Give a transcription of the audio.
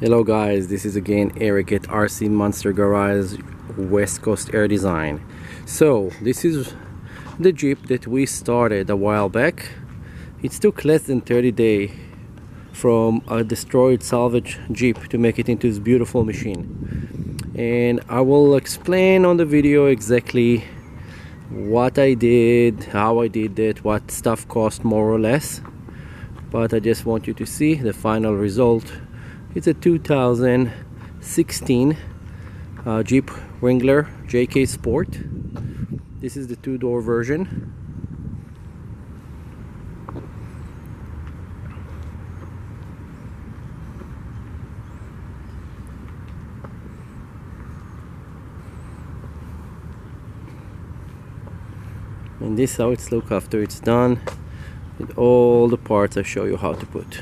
Hello guys, this is again Eric at RC Monster Garage West Coast Air Design. So this is the Jeep that we started a while back. It took less than 30 days from a destroyed salvage Jeep to make it into this beautiful machine. And I will explain on the video exactly what I did, how I did it, what stuff cost more or less. But I just want you to see the final result. It's a 2016 Jeep Wrangler JK Sport. This is the two-door version. And this is how it's look after it's done, with all the parts I show you how to put.